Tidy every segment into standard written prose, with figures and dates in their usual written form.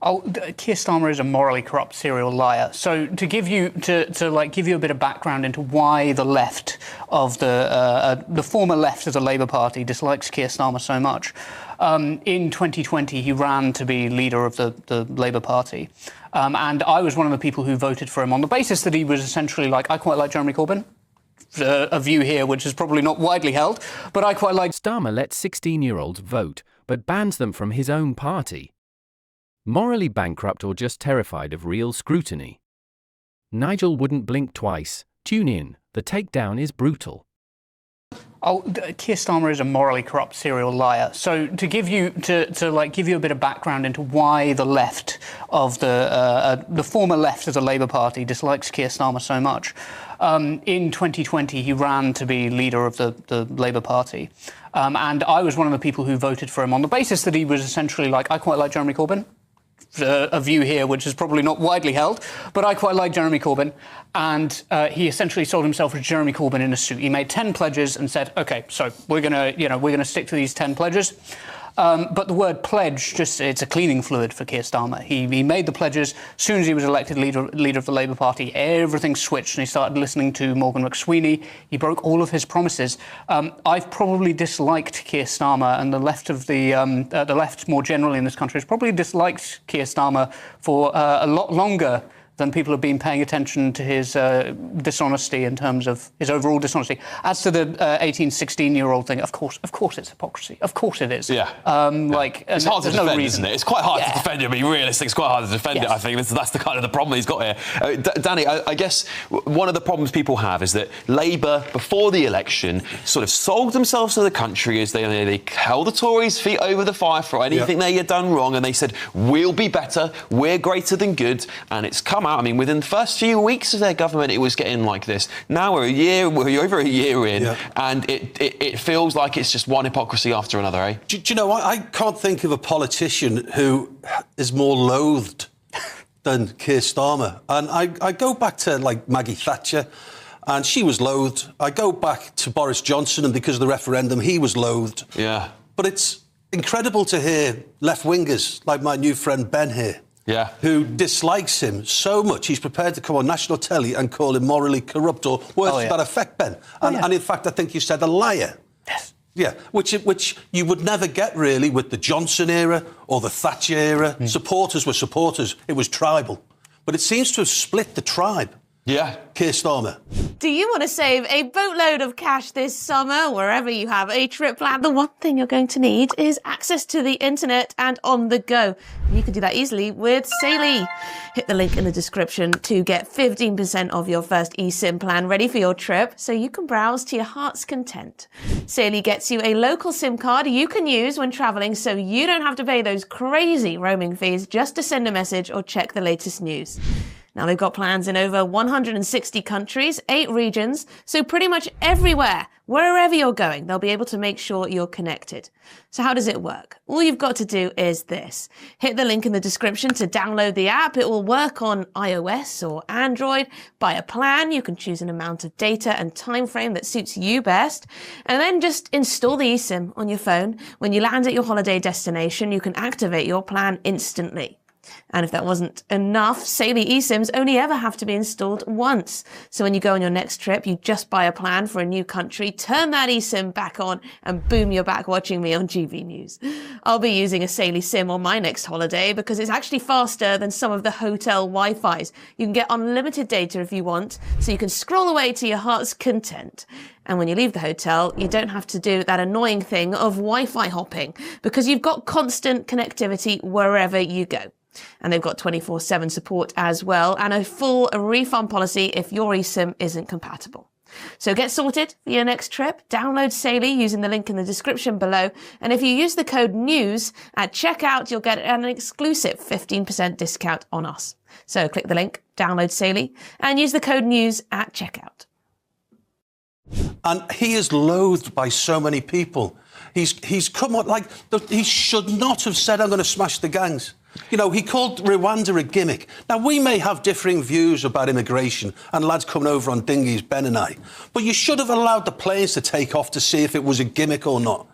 Keir Starmer is a morally corrupt serial liar. So to give you a bit of background into why the left of the former left of the Labour Party dislikes Keir Starmer so much, in 2020 he ran to be leader of the Labour Party, and I was one of the people who voted for him on the basis that he was essentially like, I quite like Jeremy Corbyn. A view here which is probably not widely held, but I quite like. Starmer lets 16-year-olds vote, but bans them from his own party. Morally bankrupt or just terrified of real scrutiny? Nigel wouldn't blink twice. Tune in. The Takedown is brutal. Keir Starmer is a morally corrupt serial liar. So to give you a bit of background into why the left of the former left of the Labour Party dislikes Keir Starmer so much, in 2020 he ran to be leader of the Labour Party, and I was one of the people who voted for him on the basis that he was essentially like, I quite like Jeremy Corbyn. A view here which is probably not widely held, but I quite like Jeremy Corbyn, and he essentially sold himself as Jeremy Corbyn in a suit. He made 10 pledges and said, "Okay, so we're gonna stick to these 10 pledges." But the word pledge, it's a cleaning fluid for Keir Starmer. He made the pledges. As soon as he was elected leader of the Labour Party, everything switched and he started listening to Morgan McSweeney. He broke all of his promises. I've probably disliked Keir Starmer, and the left more generally in this country has probably disliked Keir Starmer for a lot longer than people have been paying attention to his dishonesty in terms of his overall dishonesty. As to the 18, 16-year-old thing, of course it's hypocrisy. Of course it is. Yeah. It's hard to defend, isn't it? It's quite hard to defend it. I mean, realistic, it's quite hard to defend it, I think. That's the kind of the problem he's got here. Danny, I guess one of the problems people have is that Labour, before the election, sort of sold themselves to the country as they held the Tories' feet over the fire for anything they had done wrong, and they said, we'll be better, we're greater than good, and it's come out. I mean, within the first few weeks of their government, it was getting like this. Now we're over a year in, and it feels like it's just one hypocrisy after another, eh? Do you know what? I can't think of a politician who is more loathed than Keir Starmer. And I go back to, like, Maggie Thatcher, and she was loathed. I go back to Boris Johnson, and because of the referendum, he was loathed. Yeah. But it's incredible to hear left-wingers, like my new friend Ben here, who dislikes him so much, he's prepared to come on national telly and call him morally corrupt or words to that effect, Ben. And in fact, I think you said a liar. Yes. Yeah, which you would never get, really, with the Johnson era or the Thatcher era. Supporters were supporters. It was tribal. But it seems to have split the tribe. Yeah. Keir Starmer. Do you want to save a boatload of cash this summer, wherever you have a trip planned? The one thing you're going to need is access to the internet and on the go. And you can do that easily with Saily. Hit the link in the description to get 15% of your first eSIM plan ready for your trip so you can browse to your heart's content. Saily gets you a local SIM card you can use when traveling so you don't have to pay those crazy roaming fees just to send a message or check the latest news. Now, they've got plans in over 160 countries, 8 regions, so pretty much everywhere, wherever you're going, they'll be able to make sure you're connected. So how does it work? All you've got to do is this. Hit the link in the description to download the app. It will work on iOS or Android. Buy a plan. You can choose an amount of data and time frame that suits you best. And then just install the eSIM on your phone. When you land at your holiday destination, you can activate your plan instantly. And if that wasn't enough, Saily eSIMs only ever have to be installed once. So when you go on your next trip, you just buy a plan for a new country, turn that eSIM back on, and boom, you're back watching me on GBNews. I'll be using a Saily SIM on my next holiday because it's actually faster than some of the hotel Wi-Fis. You can get unlimited data if you want, so you can scroll away to your heart's content. And when you leave the hotel, you don't have to do that annoying thing of Wi-Fi hopping because you've got constant connectivity wherever you go. And they've got 24/7 support as well and a full refund policy if your eSIM isn't compatible. So get sorted for your next trip. Download Saily using the link in the description below. And if you use the code NEWS at checkout, you'll get an exclusive 15% discount on us. So click the link, download Saily, and use the code NEWS at checkout. And he is loathed by so many people. He's come on, like, he should not have said, I'm going to smash the gangs. You know, he called Rwanda a gimmick. Now, we may have differing views about immigration and lads coming over on dinghies, Ben and I, but you should have allowed the planes to take off to see if it was a gimmick or not.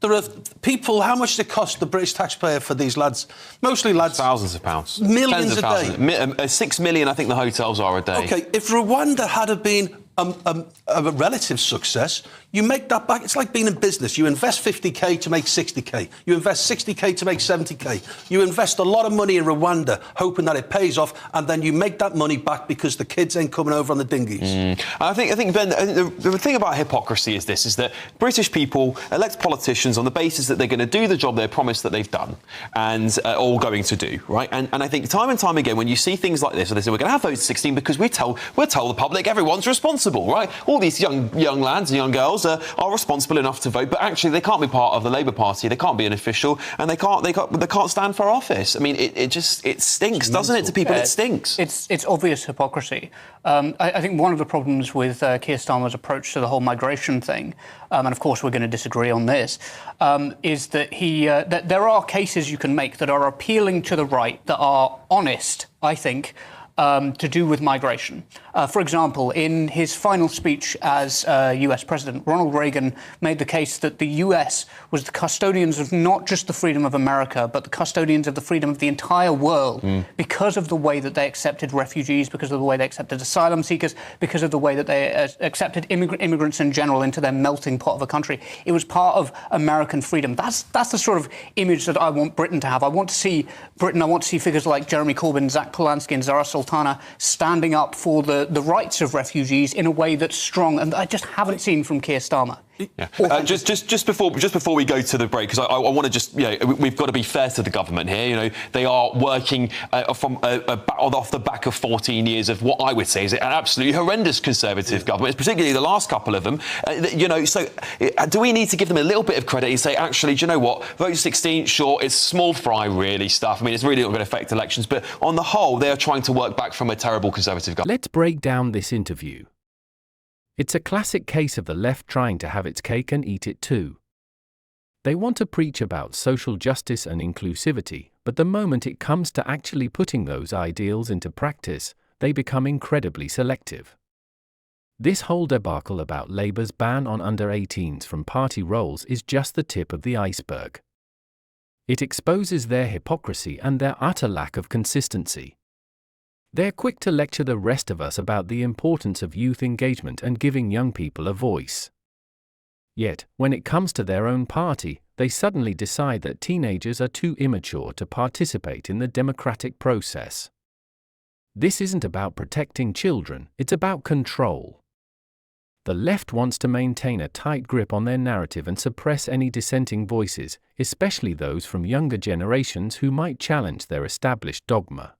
There are people, how much does it cost the British taxpayer for these lads? Mostly lads. Thousands of pounds. Millions Tens of a thousands. day. 6 million, I think the hotels are a day. OK, if Rwanda had been a relative success, you make that back. It's like being in business. You invest 50k to make 60k. You invest 60k to make 70k. You invest a lot of money in Rwanda, hoping that it pays off, and then you make that money back because the kids ain't coming over on the dinghies. I think, Ben, the thing about hypocrisy is this, is that British people elect politicians on the basis that they're going to do the job they promised that they've done and all going to do, right? And I think time and time again, when you see things like this, where they say, we're going to have votes 16 because we'll tell the public everyone's responsible, right? All these young lads and young girls are responsible enough to vote, but actually they can't be part of the Labour Party, they can't be an official, and they can't stand for office. I mean, it stinks, doesn't it, to people? It stinks. It's obvious hypocrisy. I think one of the problems with Keir Starmer's approach to the whole migration thing, and of course we're going to disagree on this, is that that there are cases you can make that are appealing to the right, that are honest, I think, to do with migration. For example, in his final speech as US President, Ronald Reagan made the case that the US was the custodians of not just the freedom of America, but the custodians of the freedom of the entire world because of the way that they accepted refugees, because of the way they accepted asylum seekers, because of the way that they accepted immigrants in general into their melting pot of a country. It was part of American freedom. That's the sort of image that I want Britain to have. I want to see Britain, I want to see figures like Jeremy Corbyn, Zach Polanski and Zara Sultana standing up for the rights of refugees in a way that's strong, and I just haven't seen from Keir Starmer. Yeah. Just before we go to the break, because I want to just, we've got to be fair to the government here. They are working off the back of 14 years of what I would say is an absolutely horrendous Conservative government, particularly the last couple of them. So do we need to give them a little bit of credit and say, actually, do you know what? Vote 16, sure, it's small fry really stuff. I mean, it's really not going to affect elections, but on the whole, they are trying to work back from a terrible Conservative government. Let's break down this interview. It's a classic case of the left trying to have its cake and eat it too. They want to preach about social justice and inclusivity, but the moment it comes to actually putting those ideals into practice, they become incredibly selective. This whole debacle about Labour's ban on under-18s from party roles is just the tip of the iceberg. It exposes their hypocrisy and their utter lack of consistency. They're quick to lecture the rest of us about the importance of youth engagement and giving young people a voice. Yet, when it comes to their own party, they suddenly decide that teenagers are too immature to participate in the democratic process. This isn't about protecting children, it's about control. The left wants to maintain a tight grip on their narrative and suppress any dissenting voices, especially those from younger generations who might challenge their established dogma.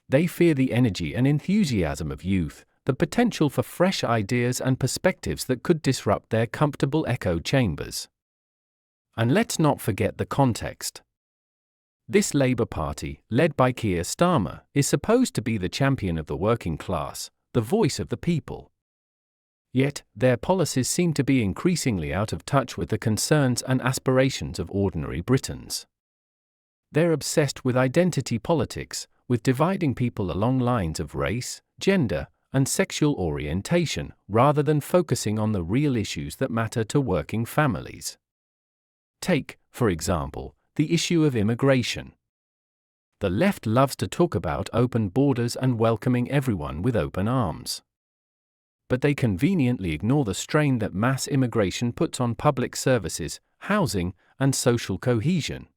They fear the energy and enthusiasm of youth, the potential for fresh ideas and perspectives that could disrupt their comfortable echo chambers. And let's not forget the context. This Labour Party, led by Keir Starmer, is supposed to be the champion of the working class, the voice of the people. Yet, their policies seem to be increasingly out of touch with the concerns and aspirations of ordinary Britons. They're obsessed with identity politics, with dividing people along lines of race, gender, and sexual orientation, rather than focusing on the real issues that matter to working families. Take, for example, the issue of immigration. The left loves to talk about open borders and welcoming everyone with open arms. But they conveniently ignore the strain that mass immigration puts on public services, housing, and social cohesion.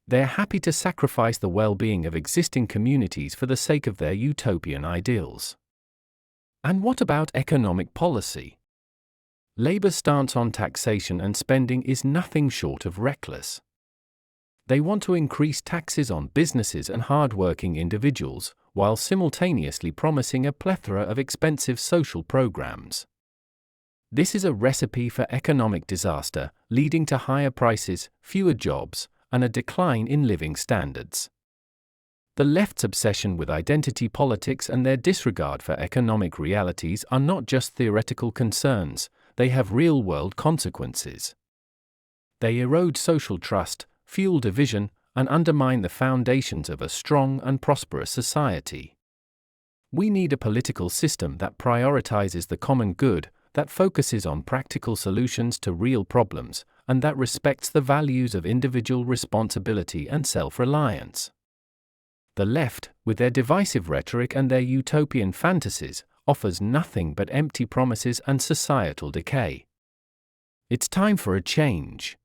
They're happy to sacrifice the well-being of existing communities for the sake of their utopian ideals. And what about economic policy? Labour's stance on taxation and spending is nothing short of reckless. They want to increase taxes on businesses and hard-working individuals, while simultaneously promising a plethora of expensive social programs. This is a recipe for economic disaster, leading to higher prices, fewer jobs, and a decline in living standards. The left's obsession with identity politics and their disregard for economic realities are not just theoretical concerns, they have real-world consequences. They erode social trust, fuel division, and undermine the foundations of a strong and prosperous society. We need a political system that prioritizes the common good, that focuses on practical solutions to real problems, and that respects the values of individual responsibility and self-reliance. The left, with their divisive rhetoric and their utopian fantasies, offers nothing but empty promises and societal decay. It's time for a change.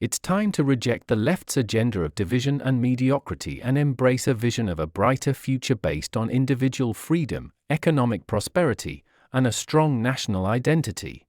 It's time to reject the left's agenda of division and mediocrity and embrace a vision of a brighter future based on individual freedom, economic prosperity, and a strong national identity.